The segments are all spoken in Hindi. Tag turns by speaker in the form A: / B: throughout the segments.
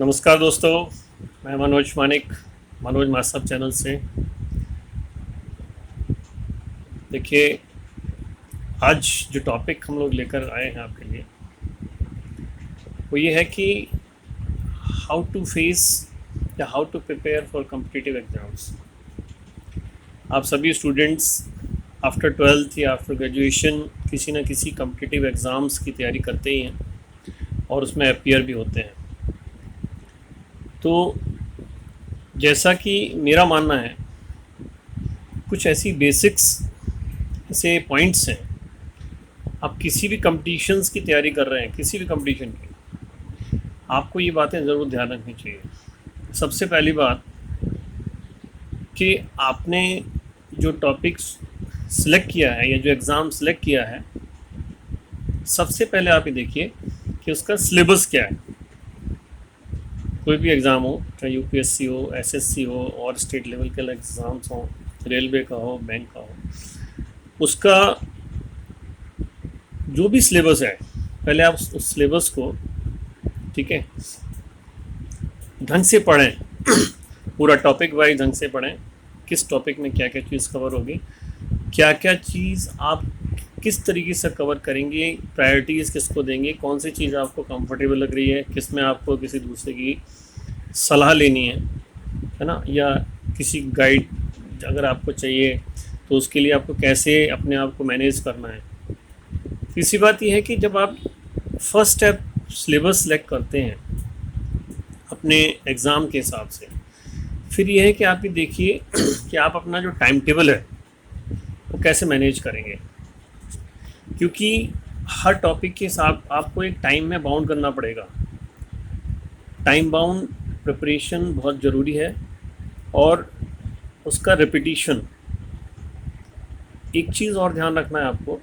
A: नमस्कार दोस्तों, मैं मनोज मानिक, मनोज मास्टर चैनल से। देखिए, आज जो टॉपिक हम लोग लेकर आए हैं आपके लिए वो ये है कि हाउ टू फेस या how to prepare for competitive exams. आप सभी स्टूडेंट्स आफ्टर ट्वेल्थ या आफ्टर ग्रेजुएशन किसी न किसी कॉम्पिटिटिव एग्ज़ाम्स की तैयारी करते ही हैं और उसमें अपीयर भी होते हैं। तो जैसा कि मेरा मानना है, कुछ ऐसी बेसिक्स ऐसे पॉइंट्स हैं। आप किसी भी कंपटीशंस की तैयारी कर रहे हैं, किसी भी कंपटीशन की, आपको ये बातें ज़रूर ध्यान रखनी चाहिए। सबसे पहली बात कि आपने जो टॉपिक्स सिलेक्ट किया है या जो एग्ज़ाम सिलेक्ट किया है, सबसे पहले आप ये देखिए कि उसका सिलेबस क्या है। कोई भी एग्ज़ाम हो, चाहे यूपीएससी हो, एसएससी हो और स्टेट लेवल के एग्ज़ाम्स हो, रेलवे का हो, बैंक का हो, उसका जो भी सिलेबस है, पहले आप उस सिलेबस को, ठीक है, ढंग से पढ़ें। पूरा टॉपिक वाइज ढंग से पढ़ें। किस टॉपिक में क्या क्या चीज़ कवर होगी, क्या क्या चीज़ आप किस तरीके से कवर करेंगे, प्रायोरिटीज़ किसको देंगे, कौन सी चीज़ आपको कंफर्टेबल लग रही है, किस में आपको किसी दूसरे की सलाह लेनी है ना, या किसी गाइड अगर आपको चाहिए तो उसके लिए आपको कैसे अपने आप को मैनेज करना है। तीसरी बात यह है कि जब आप फर्स्ट स्टेप सिलेबस सेलेक्ट करते हैं अपने एग्ज़ाम के हिसाब से, फिर यह है कि आप ये देखिए कि आप अपना जो टाइम टेबल है वो कैसे मैनेज करेंगे, क्योंकि हर टॉपिक के साथ आपको एक टाइम में बाउंड करना पड़ेगा। टाइम बाउंड प्रिपरेशन बहुत ज़रूरी है और उसका रिपीटिशन। एक चीज़ और ध्यान रखना है आपको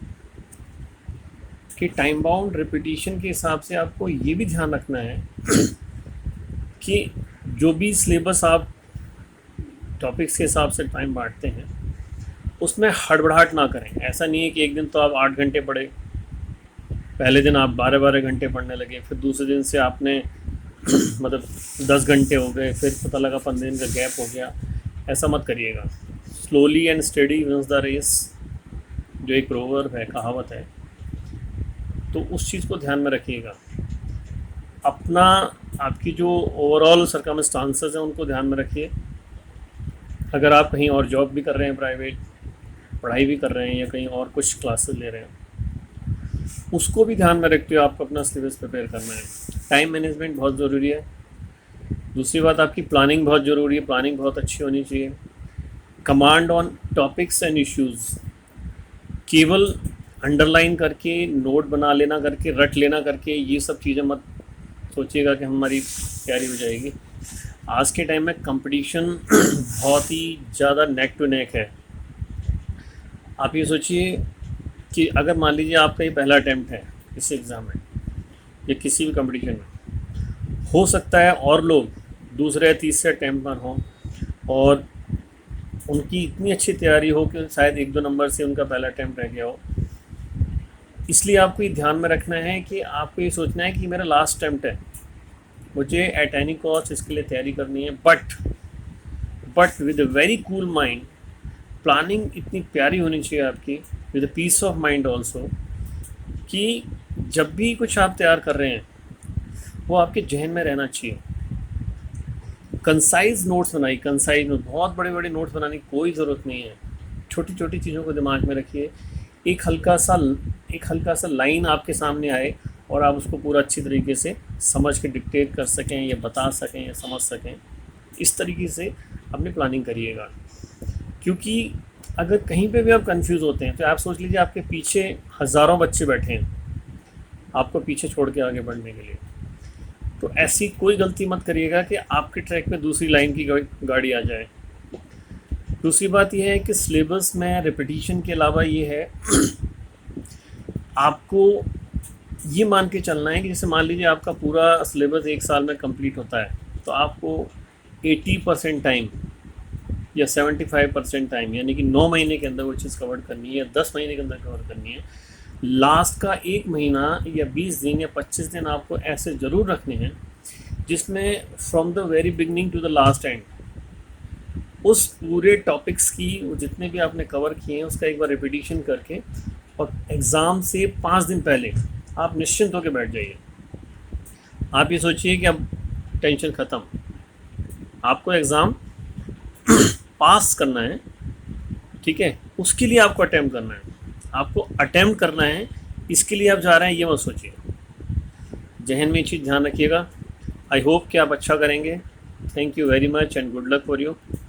A: कि टाइम बाउंड रिपीटिशन के हिसाब से आपको ये भी ध्यान रखना है कि जो भी सिलेबस आप टॉपिक्स के हिसाब से टाइम बांटते हैं उसमें हड़बड़ाहट ना करें। ऐसा नहीं है कि एक दिन तो आप 8 घंटे पढ़े, पहले दिन आप 12-12 घंटे पढ़ने लगे, फिर दूसरे दिन से आपने मतलब 10 घंटे हो गए, फिर पता लगा 15 दिन का गैप हो गया। ऐसा मत करिएगा। Slowly and study wins the race, जो एक प्रोवर्ब है, कहावत है, तो उस चीज़ को ध्यान में रखिएगा। अपना आपकी जो ओवरऑल सर्कमस्टांसेस हैं उनको ध्यान में रखिए। अगर आप कहीं और जॉब भी कर रहे हैं, प्राइवेट पढ़ाई भी कर रहे हैं, या कहीं और कुछ क्लासेस ले रहे हैं, उसको भी ध्यान में रखते हुए आपको अपना सिलेबस प्रिपेयर करना है। टाइम मैनेजमेंट बहुत ज़रूरी है। दूसरी बात, आपकी प्लानिंग बहुत ज़रूरी है। प्लानिंग बहुत अच्छी होनी चाहिए। Command on topics and issues, केवल अंडरलाइन करके, नोट बना लेना करके, रट लेना करके, ये सब चीज़ें मत सोचिएगा कि हमारी तैयारी हो जाएगी। आज के टाइम में कंपटीशन बहुत ही ज़्यादा नेक टू नेक है। आप ये सोचिए कि अगर मान लीजिए आपका ये पहला अटैम्प्ट है किसी एग्ज़ाम में या किसी भी कंपटीशन में, हो सकता है और लोग दूसरे या तीसरे अटैम्प्ट पर हों और उनकी इतनी अच्छी तैयारी हो कि शायद 1-2 नंबर से उनका पहला अटैम्प्ट रह गया हो। इसलिए आपको ये ध्यान में रखना है कि आपको ये सोचना है कि मेरा लास्ट अटैम्प्ट है, मुझे एट एनी कॉस्ट इसके लिए तैयारी करनी है, but with a very cool mind. Planning इतनी प्यारी होनी चाहिए आपकी, with a peace of mind also, कि जब भी कुछ आप तैयार कर रहे हैं वो आपके जहन में रहना चाहिए। कंसाइज नोट्स बनाइए। कंसाइज नोट, बहुत बड़े बड़े नोट्स बनाने की कोई ज़रूरत नहीं है। छोटी छोटी चीज़ों को दिमाग में रखिए। एक हल्का सा लाइन आपके सामने आए और आप उसको पूरा अच्छी तरीके से समझ के डिक्टेट कर सकें या बता सकें या समझ सकें, इस तरीके से अपनी प्लानिंग करिएगा। क्योंकि अगर कहीं पे भी आप कंफ्यूज होते हैं तो आप सोच लीजिए आपके पीछे हज़ारों बच्चे बैठे हैं आपको पीछे छोड़ के आगे बढ़ने के लिए। तो ऐसी कोई गलती मत करिएगा कि आपके ट्रैक पे दूसरी लाइन की गाड़ी आ जाए। दूसरी बात यह है कि सिलेबस में रिपीटिशन के अलावा ये है आपको ये मान के चलना है कि जैसे मान लीजिए आपका पूरा सिलेबस 1 साल में कंप्लीट होता है, तो आपको 80% टाइम या 75% टाइम, यानी कि 9 महीने के अंदर वो चीज़ कवर करनी है या 10 महीने के अंदर कवर करनी है। लास्ट का 1 महीना या 20 दिन या 25 दिन आपको ऐसे ज़रूर रखने हैं जिसमें from the very beginning to the last end उस पूरे टॉपिक्स की जितने भी आपने कवर किए हैं उसका एक बार रिपीटिशन करके और एग्ज़ाम से 5 दिन पहले आप निश्चिंत होकर बैठ जाइए। आप ये सोचिए कि अब टेंशन ख़त्म, आपको एग्ज़ाम पास करना है, ठीक है, उसके लिए आपको अटैम्प्ट करना है, आपको अटैम्प्ट करना है, इसके लिए आप जा रहे हैं ये मत सोचिए। जहन में ये चीज़ ध्यान रखिएगा। आई होप कि आप अच्छा करेंगे। Thank you very much and good luck for you.